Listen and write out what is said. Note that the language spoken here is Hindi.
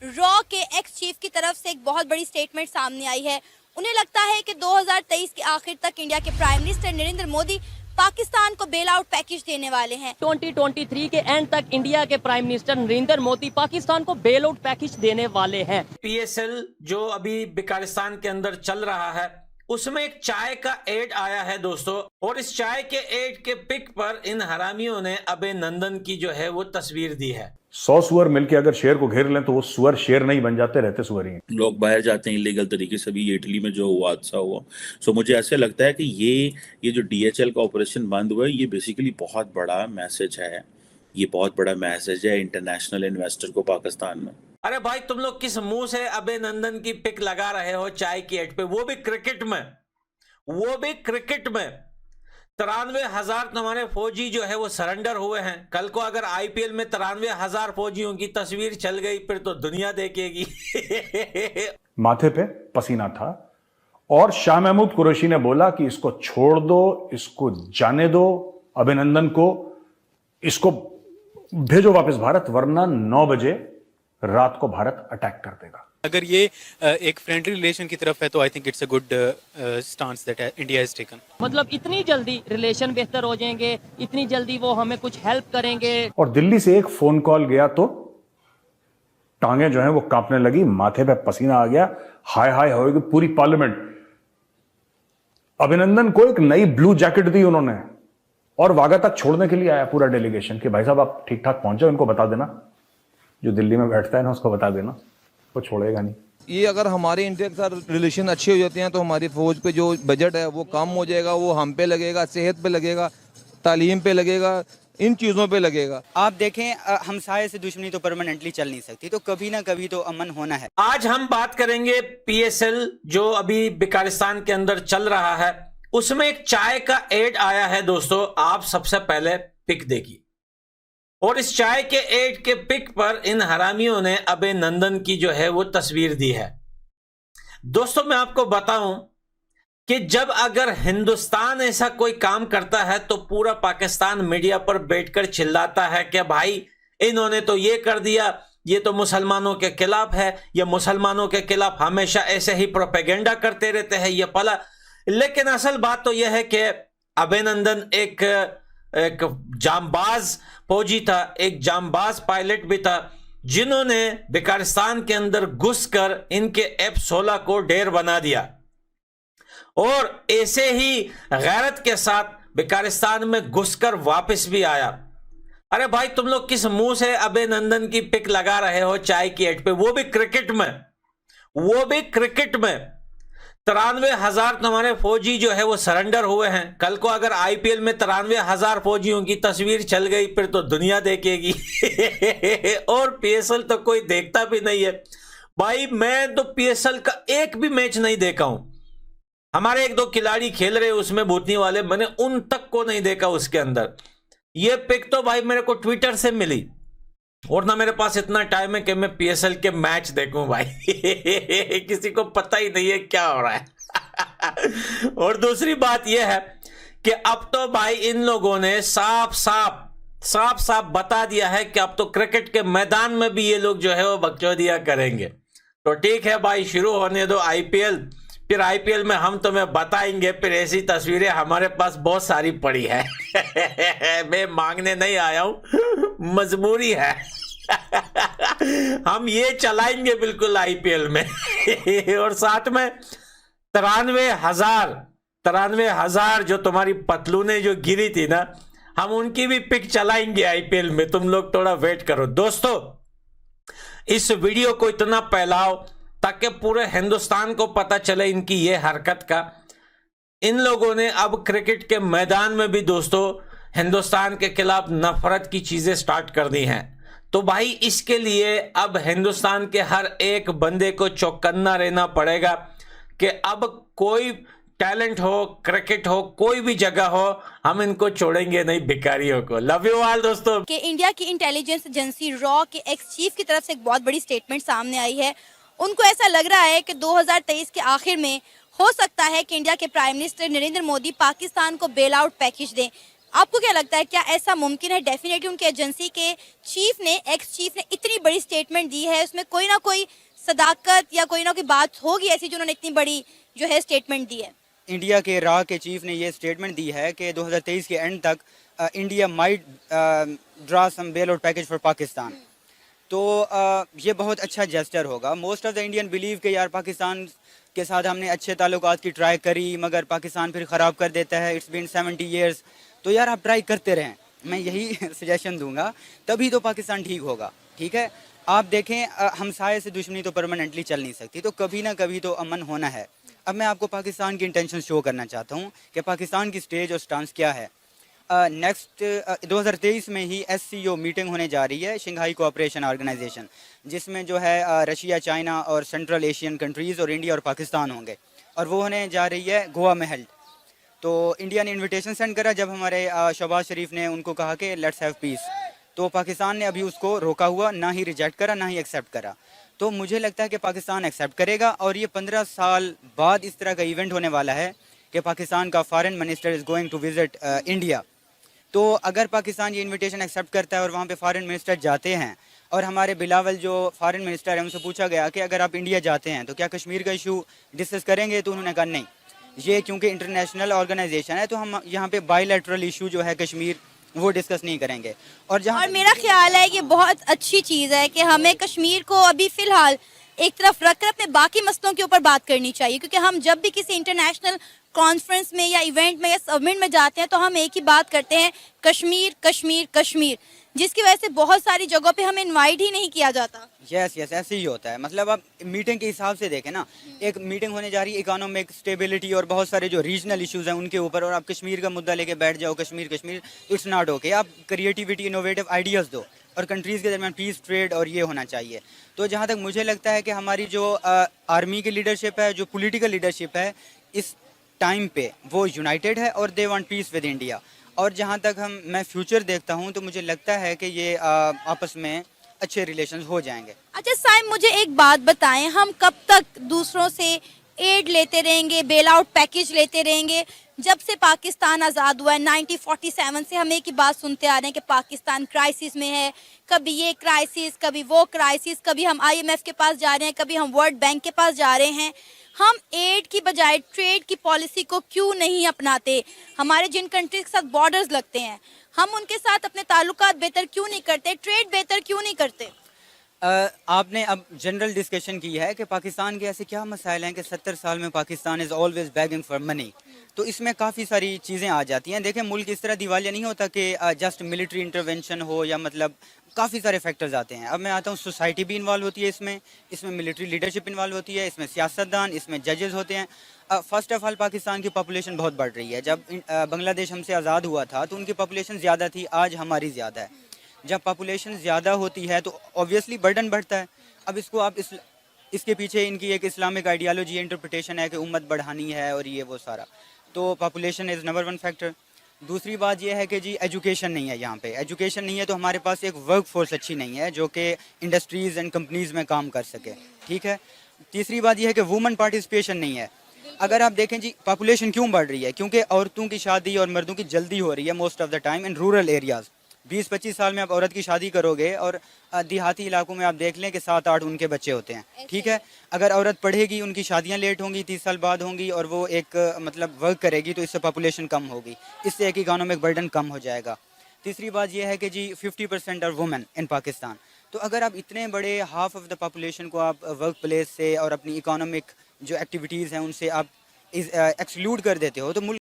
रॉ के एक्स चीफ की तरफ से एक बहुत बड़ी स्टेटमेंट सामने आई है। उन्हें लगता है कि 2023 के आखिर तक इंडिया के प्राइम मिनिस्टर नरेंद्र मोदी पाकिस्तान को बेल आउट पैकेज देने वाले हैं। 2023 के एंड तक इंडिया के प्राइम मिनिस्टर नरेंद्र मोदी पाकिस्तान को बेल आउट पैकेज देने वाले हैं। पीएसएल जो अभी बिकारिस्तान के अंदर चल रहा है उसमें एक चाय का एड आया है दोस्तों, और इस चाय के एड के पिक पर इन हरामियों ने अभय नंदन की जो है वो तस्वीर दी है। 100 सुअर मिलके अगर शेर को घेर लें तो वो सुअर शेर नहीं बन जाते, रहते सुअर ही हैं। लोग बाहर जाते हैं इलीगल तरीके से। भी ये इटली में जो हुआ हादसा हुआ, सो मुझे ऐसे लगता है कि ये जो डीएचएल का ऑपरेशन बंद हुआ है, ये बेसिकली बहुत बड़ा मैसेज है। ये बहुत बड़ा मैसेज है इंटरनेशनल इन्वेस्टर को पाकिस्तान में। अरे भाई तुम लोग किस मुंह से अभय नंदन की पिक लगा रहे हो चाय की एड पे, वो भी क्रिकेट में, वो भी क्रिकेट में। 93,000 तुम्हारे फौजी जो है वो सरेंडर हुए हैं। कल को अगर आईपीएल में 93,000 फौजियों की तस्वीर चल गई फिर तो दुनिया देखेगी। माथे पे पसीना था और शाह महमूद कुरैशी ने बोला कि इसको छोड़ दो, इसको जाने दो, अभिनंदन को, इसको भेजो वापस भारत, वरना 9 बजे रात को भारत अटैक कर देगा। अगर ये एक फ्रेंडली रिलेशन की तरफ है तो I think it's a good stance that India has taken. मतलब इतनी जल्दी रिलेशन बेहतर हो जाएंगे, इतनी जल्दी वो हमें कुछ हेल्प करेंगे। और दिल्ली से एक फोन कॉल गया तो टांगे जो है वो कांपने लगी, माथे पे पसीना आ गया, हाय हाय होगी पूरी पार्लियामेंट। अभिनंदन को एक नई ब्लू जैकेट दी उन्होंने और वाघा तक छोड़ने के लिए आया पूरा डेलीगेशन कि भाई साहब आप ठीक ठाक पहुंचे, उनको बता देना, जो दिल्ली में बैठता है ना उसको बता देना, वो छोड़ेगा नहीं। ये अगर हमारे इंडिया के साथ रिलेशन अच्छे हो जाते हैं तो हमारी फौज पे जो बजट है वो कम हो जाएगा, वो हम पे लगेगा, सेहत पे लगेगा, तालीम पे लगेगा, इन चीज़ों पे लगेगा। आप देखें हमसाये से दुश्मनी तो परमानेंटली चल नहीं सकती, तो कभी ना कभी तो अमन होना है। आज हम बात करेंगे पीएसएल जो अभी बिकारिस्तान के अंदर चल रहा है, उसमें एक चाय का एड आया है दोस्तों। आप सबसे पहले पिक देखिए, और इस चाय के एड के पिक पर इन हरामियों ने अभय नंदन की जो है वो तस्वीर दी है। दोस्तों मैं आपको बताऊं कि जब अगर हिंदुस्तान ऐसा कोई काम करता है तो पूरा पाकिस्तान मीडिया पर बैठकर चिल्लाता है कि भाई इन्होंने तो ये कर दिया, ये तो मुसलमानों के खिलाफ है, ये मुसलमानों के खिलाफ हमेशा ऐसे ही प्रोपेगेंडा करते रहते हैं, ये पला। लेकिन असल बात तो यह है कि अभय नंदन एक जांबाज फौजी था, एक जांबाज पायलट भी था, जिन्होंने बिकारिस्तान के अंदर घुसकर इनके F-16 को ढेर बना दिया और ऐसे ही गैरत के साथ बिकारिस्तान में घुसकर वापस भी आया। अरे भाई तुम लोग किस मुंह से अभय नंदन की पिक लगा रहे हो चाय की एड पे, वो भी क्रिकेट में, वो भी क्रिकेट में। 93,000 तुम्हारे फौजी जो है वो सरेंडर हुए हैं। कल को अगर आईपीएल में 93,000 फौजियों की तस्वीर चल गई फिर तो दुनिया देखेगी। और पीएसएल तो कोई देखता भी नहीं है भाई। मैं तो पीएसएल का एक भी मैच नहीं देखा हूं। हमारे एक दो खिलाड़ी खेल रहे उसमें भूतनी वाले, मैंने उन तक को नहीं देखा उसके अंदर। ये पिक तो भाई मेरे को ट्विटर से मिली, और ना मेरे पास इतना टाइम है कि मैं पीएसएल के मैच देखूं भाई। किसी को पता ही नहीं है क्या हो रहा है। और दूसरी बात यह है कि अब तो भाई इन लोगों ने साफ साफ बता दिया है कि अब तो क्रिकेट के मैदान में भी ये लोग जो है वो बकचोदियां करेंगे। तो ठीक है भाई, शुरू होने दो आईपीएल, फिर आईपीएल में हम तुम्हें बताएंगे। फिर ऐसी तस्वीरें हमारे पास बहुत सारी पड़ी है। मैं मांगने नहीं आया हूं, मजबूरी है। हम ये चलाएंगे बिल्कुल आईपीएल में। और साथ में 93,000 जो तुम्हारी पतलूने जो गिरी थी ना, हम उनकी भी पिक चलाएंगे आईपीएल में। तुम लोग थोड़ा वेट करो दोस्तों। इस वीडियो को इतना फैलाओ ताकि पूरे हिंदुस्तान को पता चले इनकी ये हरकत का। इन लोगों ने अब क्रिकेट के मैदान में भी दोस्तों हिंदुस्तान के खिलाफ नफरत की चीजें स्टार्ट कर दी हैं। तो भाई इसके लिए अब हिंदुस्तान के हर एक बंदे को चौकन्ना रहना पड़ेगा कि अब कोई टैलेंट हो, क्रिकेट हो, कोई भी जगह हो, हम इनको छोड़ेंगे नहीं भिखारियों को। लव यू ऑल दोस्तों। कि इंडिया की इंटेलिजेंस एजेंसी रॉ के एक्स चीफ की तरफ से एक बहुत बड़ी स्टेटमेंट सामने आई है। उनको ऐसा लग रहा है कि 2023 के आखिर में हो सकता है कि इंडिया के प्राइम मिनिस्टर नरेंद्र मोदी पाकिस्तान को बेल आउट पैकेज दें। आपको क्या लगता है, क्या ऐसा मुमकिन है? डेफिनेटली उनके एजेंसी के चीफ ने, एक्स चीफ ने इतनी बड़ी स्टेटमेंट दी है, उसमें कोई ना कोई सदाकत या कोई ना कोई बात होगी ऐसी जो उन्होंने इतनी बड़ी जो है स्टेटमेंट दी है। इंडिया के राह के चीफ ने ये स्टेटमेंट दी है कि 2023 के एंड तक India might draw some bailout package for Pakistan. तो ये बहुत अच्छा जेस्टर होगा। Most of the Indian believe कि यार पाकिस्तान के साथ हमने अच्छे ताल्लुकात की ट्राई करी, मगर पाकिस्तान फिर ख़राब कर देता है। It's been 70 years. तो यार आप ट्राई करते रहें, मैं यही सजेशन दूंगा, तभी तो पाकिस्तान ठीक होगा। ठीक है, आप देखें हमसाये से दुश्मनी तो परमानेंटली चल नहीं सकती, तो कभी ना कभी तो अमन होना है। अब मैं आपको पाकिस्तान की इंटेंशन शो करना चाहता हूँ कि पाकिस्तान की स्टेज और स्टांस क्या है। नेक्स्ट 2023 में ही SCO मीटिंग होने जा रही है, शंघाई कोऑपरेशन ऑर्गेनाइजेशन, जिसमें जो है रशिया, चाइना और सेंट्रल एशियन कंट्रीज़ और इंडिया और पाकिस्तान होंगे, और वो होने जा रही है गोवा में हेल्ड। तो इंडिया ने इनविटेशन सेंड करा जब हमारे शहबाज शरीफ ने उनको कहा कि लेट्स हैव पीस, तो पाकिस्तान ने अभी उसको रोका हुआ, ना ही रिजेक्ट करा ना ही एक्सेप्ट करा। तो मुझे लगता है कि पाकिस्तान एक्सेप्ट करेगा, और ये 15 साल बाद इस तरह का इवेंट होने वाला है कि पाकिस्तान का foreign minister is going to visit India. तो अगर पाकिस्तान ये इनविटेशन एक्सेप्ट करता है और वहाँ पे फॉरेन मिनिस्टर जाते हैं, और हमारे बिलावल जो फॉरेन मिनिस्टर हैं उनसे पूछा गया कि अगर आप इंडिया जाते हैं तो क्या कश्मीर का इशू डिस्कस करेंगे, तो उन्होंने कहा नहीं, ये क्योंकि इंटरनेशनल ऑर्गेनाइजेशन है तो हम यहाँ पे बायलैटरल इशू जो है कश्मीर वो डिस्कस नहीं करेंगे। और जहाँ और मेरा ख्याल है ये बहुत अच्छी चीज़ है कि हमें कश्मीर को अभी फ़िलहाल एक तरफ रख कर अपने बाकी मसलों के ऊपर बात करनी चाहिए, क्योंकि हम जब भी किसी इंटरनेशनल कॉन्फ्रेंस में या इवेंट में या समिट में जाते हैं तो हम एक ही बात करते हैं, कश्मीर कश्मीर कश्मीर, जिसकी वजह से बहुत सारी जगहों पे हमें इनवाइट ही नहीं किया जाता। यस ऐसे ही होता है। मतलब आप मीटिंग के हिसाब से देखें ना, एक मीटिंग होने जा रही है इकोनॉमिक स्टेबिलिटी और बहुत सारे जो रीजनल इश्यूज हैं उनके ऊपर, और आप कश्मीर का मुद्दा लेके बैठ जाओ, Kashmir Kashmir, it's not okay. आप क्रिएटिविटी, इनोवेटिव आइडियाज़ दो, और कंट्रीज़ के दरमियान पीस, ट्रेड और ये होना चाहिए। तो जहाँ तक मुझे लगता है कि हमारी जो आर्मी की लीडरशिप है, जो पॉलिटिकल लीडरशिप है, इस टाइम पे वो यूनाइटेड है और they want peace with India. और जहाँ तक मैं फ्यूचर देखता हूँ तो मुझे लगता है कि ये आपस में अच्छे रिलेशंस हो जाएंगे। अच्छा साइम, मुझे एक बात बताएं, हम कब तक दूसरों से एड लेते रहेंगे, बेल आउट पैकेज लेते रहेंगे? जब से पाकिस्तान आज़ाद हुआ है 1947 से हम एक ही बात सुनते आ रहे हैं कि पाकिस्तान क्राइसिस में है, कभी ये क्राइसिस, कभी वो क्राइसिस, कभी हम IMF के पास जा रहे हैं, कभी हम वर्ल्ड बैंक के पास जा रहे हैं। हम एड की बजाय ट्रेड की पॉलिसी को क्यों नहीं अपनाते? हमारे जिन कंट्रीज के साथ बॉर्डर्स लगते हैं, हम उनके साथ अपने ताल्लुकात बेहतर क्यों नहीं करते, ट्रेड बेहतर क्यों नहीं करते? आपने अब जनरल डिस्कशन की है कि पाकिस्तान के ऐसे क्या मसाइल हैं कि 70 साल में Pakistan is always bagging for money. तो इसमें काफ़ी सारी चीज़ें आ जाती हैं। देखें, मुल्क इस तरह दिवालिया नहीं होता कि जस्ट मिलिट्री इंटरवेंशन हो, या मतलब काफ़ी सारे फैक्टर्स आते हैं। अब मैं आता हूँ, सोसाइटी भी इन्वॉल्व होती है इसमें मिलिट्री लीडरशिप इन्वॉल्व होती है, इसमें सियासतदान, इसमें जजेस होते हैं। फ़र्स्ट ऑफ़ ऑल पाकिस्तान की पॉपुलेशन बहुत बढ़ रही है। जब बांग्लादेश हमसे आज़ाद हुआ था तो उनकी पॉपुलेशन ज़्यादा थी, आज हमारी ज़्यादा है। जब पॉपुलेशन ज़्यादा होती है तो ऑब्वियसली बर्डन बढ़ता है। अब इसको आप इसके पीछे इनकी एक इस्लामिक आइडियालॉजी, इंटरप्रिटेशन है कि उम्मत बढ़ानी है और ये वो सारा, तो पॉपुलेशन इज़ नंबर 1 फैक्टर। दूसरी बात यह है कि जी एजुकेशन नहीं है, यहाँ पे एजुकेशन नहीं है तो हमारे पास एक वर्क फोर्स अच्छी नहीं है जो कि इंडस्ट्रीज़ एंड कंपनीज़ में काम कर सके। ठीक है। तीसरी बात यह है कि वुमेन पार्टिसिपेशन नहीं है। अगर आप देखें जी, पॉपुलेशन क्यों बढ़ रही है? क्योंकि औरतों की शादी और मर्दों की जल्दी हो रही है most of the time in rural areas. 20-25 साल में आप औरत की शादी करोगे और देहाती इलाकों में आप देख लें कि 7-8 उनके बच्चे होते हैं। ठीक है। अगर औरत पढ़ेगी, उनकी शादियां लेट होंगी, 30 साल बाद होंगी, और वो एक मतलब वर्क करेगी, तो इससे पॉपुलेशन कम होगी, इससे एक इकोनॉमिक बर्डन कम हो जाएगा। तीसरी बात यह है कि जी 50% आर वुमेन इन पाकिस्तान। तो अगर आप इतने बड़े हाफ ऑफ द पॉपुलेशन को आप वर्क प्लेस से और अपनी इकोनॉमिक जो एक्टिविटीज़ हैं उनसे आप एक्सक्लूड कर देते हो, तो मुल्क